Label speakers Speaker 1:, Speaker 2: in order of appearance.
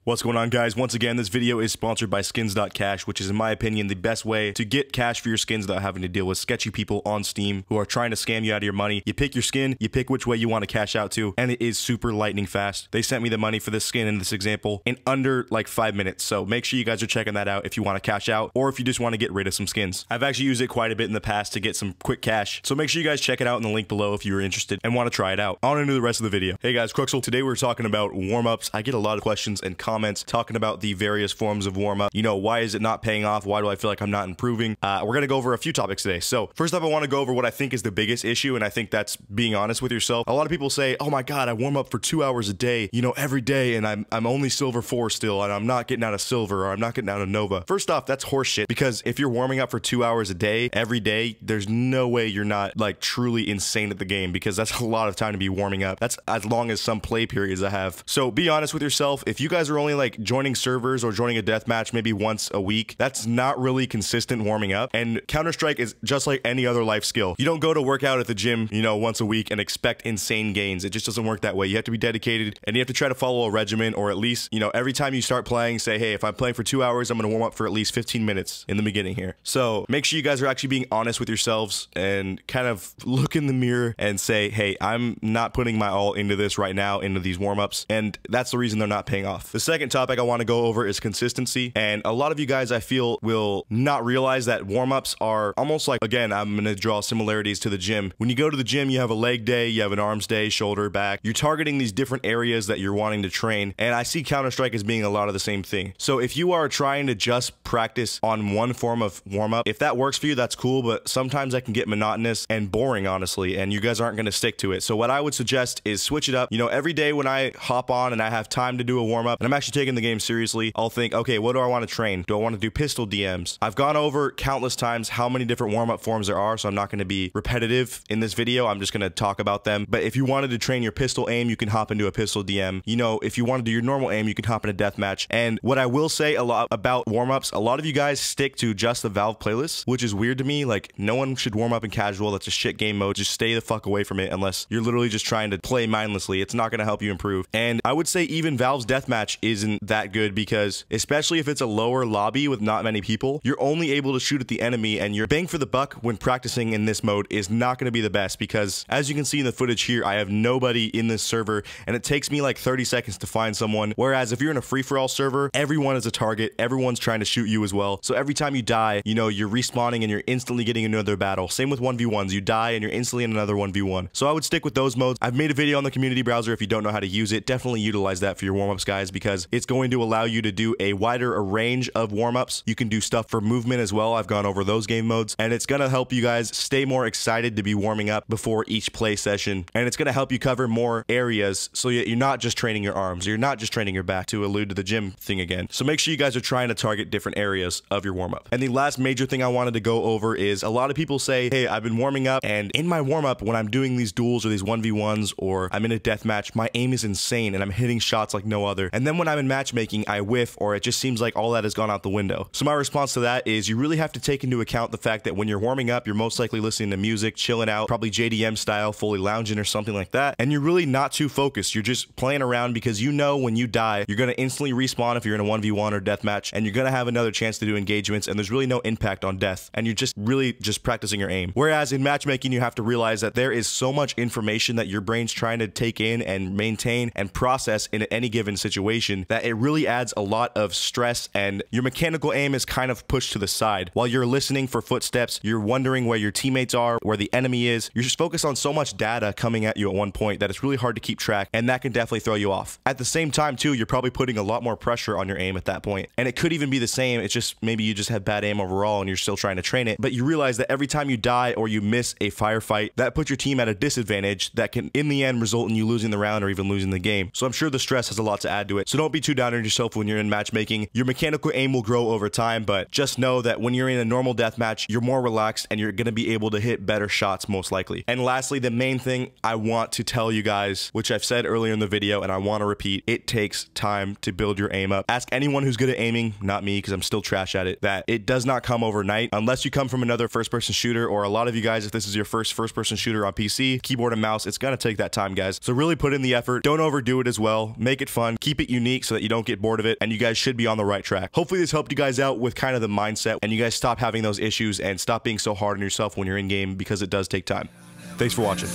Speaker 1: What's going on, guys? Once again, this video is sponsored by skins.cash, which is, in my opinion, the best way to get cash for your skins without having to deal with sketchy people on Steam who are trying to scam you out of your money. You pick your skin, you pick which way you want to cash out to, and it is super lightning fast. They sent me the money for this skin in this example in under like 5 minutes, so make sure you guys are checking that out if you want to cash out or if you just want to get rid of some skins. I've actually used it quite a bit in the past to get some quick cash, so make sure you guys check it out in the link below if you're interested and want to try it out. On into the rest of the video. Hey guys, Crooksel. Today we're talking about warm-ups. I get a lot of questions and comments talking about the various forms of warm-up. You know, why is it not paying off? Why do I feel like I'm not improving? We're going to go over a few topics today. So first up, I want to go over what I think is the biggest issue, and I think that's being honest with yourself. A lot of people say, oh my God, I warm up for 2 hours a day, you know, every day, and I'm only silver 4 still, and I'm not getting out of silver, or I'm not getting out of Nova. First off, that's horseshit, because if you're warming up for 2 hours a day, every day, there's no way you're not like truly insane at the game, because that's a lot of time to be warming up. That's as long as some play periods I have. So be honest with yourself. If you guys are only like joining servers or joining a deathmatch maybe once a week, that's not really consistent warming up. And Counter-Strike is just like any other life skill. You don't go to work out at the gym, you know, once a week and expect insane gains. It just doesn't work that way. You have to be dedicated, and you have to try to follow a regimen, or at least, you know, every time you start playing, say, hey, if I'm playing for 2 hours, I'm going to warm up for at least 15 minutes in the beginning here. So make sure you guys are actually being honest with yourselves and kind of look in the mirror and say, hey, I'm not putting my all into this right now, into these warm-ups, and that's the reason they're not paying off. The second topic I want to go over is consistency, and a lot of you guys, I feel, will not realize that warm-ups are almost like, again, I'm going to draw similarities to the gym. When you go to the gym, you have a leg day, you have an arms day, shoulder, back. You're targeting these different areas that you're wanting to train, and I see Counter-Strike as being a lot of the same thing. So if you are trying to just practice on one form of warm-up, if that works for you, that's cool, but sometimes that can get monotonous and boring, honestly, and you guys aren't going to stick to it. So what I would suggest is switch it up. You know, every day when I hop on and I have time to do a warm-up, and I'm actually taking the game seriously, I'll think, okay, what do I want to train? Do I want to do pistol DMs? I've gone over countless times how many different warm-up forms there are, so I'm not going to be repetitive in this video. I'm just going to talk about them. But if you wanted to train your pistol aim, you can hop into a pistol DM. You know, if you want to do your normal aim, you can hop in a deathmatch. And what I will say a lot about warm-ups, a lot of you guys stick to just the Valve playlist, which is weird to me. Like, no one should warm up in casual. That's a shit game mode. Just stay the fuck away from it unless you're literally just trying to play mindlessly. It's not going to help you improve. And I would say even Valve's deathmatch isn't that good, because especially if it's a lower lobby with not many people, you're only able to shoot at the enemy, and your bang for the buck when practicing in this mode is not going to be the best, because as you can see in the footage here, I have nobody in this server, and it takes me like 30 seconds to find someone. Whereas if you're in a free-for-all server, everyone is a target. Everyone's trying to shoot you as well. So every time you die, you know, you're respawning and you're instantly getting another battle. Same with 1v1s. You die and you're instantly in another 1v1. So I would stick with those modes. I've made a video on the community browser. If you don't know how to use it, definitely utilize that for your warm-ups, guys, because it's going to allow you to do a wider range of warm-ups. You can do stuff for movement as well. I've gone over those game modes, and it's going to help you guys stay more excited to be warming up before each play session, and it's going to help you cover more areas, so you're not just training your arms, you're not just training your back, to allude to the gym thing again. So make sure you guys are trying to target different areas of your warm-up. And the last major thing I wanted to go over is, a lot of people say, hey, I've been warming up, and in my warm-up, when I'm doing these duels or these 1v1s, or I'm in a deathmatch, my aim is insane and I'm hitting shots like no other. And then when I'm in matchmaking, I whiff, or it just seems like all that has gone out the window. So my response to that is, you really have to take into account the fact that when you're warming up, you're most likely listening to music, chilling out, probably JDM style, fully lounging or something like that, and you're really not too focused. You're just playing around, because you know when you die, you're going to instantly respawn if you're in a 1v1 or deathmatch, and you're going to have another chance to do engagements, and there's really no impact on death, and you're just really just practicing your aim. Whereas in matchmaking, you have to realize that there is so much information that your brain's trying to take in and maintain and process in any given situation that it really adds a lot of stress, and your mechanical aim is kind of pushed to the side. While you're listening for footsteps, you're wondering where your teammates are, where the enemy is. You're just focused on so much data coming at you at one point that it's really hard to keep track, and that can definitely throw you off. At the same time too, you're probably putting a lot more pressure on your aim at that point, and it could even be the same. It's just maybe you just have bad aim overall and you're still trying to train it, but you realize that every time you die or you miss a firefight, that puts your team at a disadvantage that can in the end result in you losing the round or even losing the game. So I'm sure the stress has a lot to add to it. So don't be too down on yourself when you're in matchmaking. Your mechanical aim will grow over time, but just know that when you're in a normal deathmatch, you're more relaxed and you're going to be able to hit better shots most likely. And lastly, the main thing I want to tell you guys, which I've said earlier in the video and I want to repeat, it takes time to build your aim up. Ask anyone who's good at aiming, not me, because I'm still trash at it, that it does not come overnight unless you come from another first-person shooter, or a lot of you guys, if this is your first-person shooter on PC, keyboard and mouse, it's going to take that time, guys. So really put in the effort. Don't overdo it as well. Make it fun. Keep it unique. technique so that you don't get bored of it, and you guys should be on the right track. Hopefully this helped you guys out with kind of the mindset, and you guys stop having those issues and stop being so hard on yourself when you're in game, because it does take time. Thanks for watching.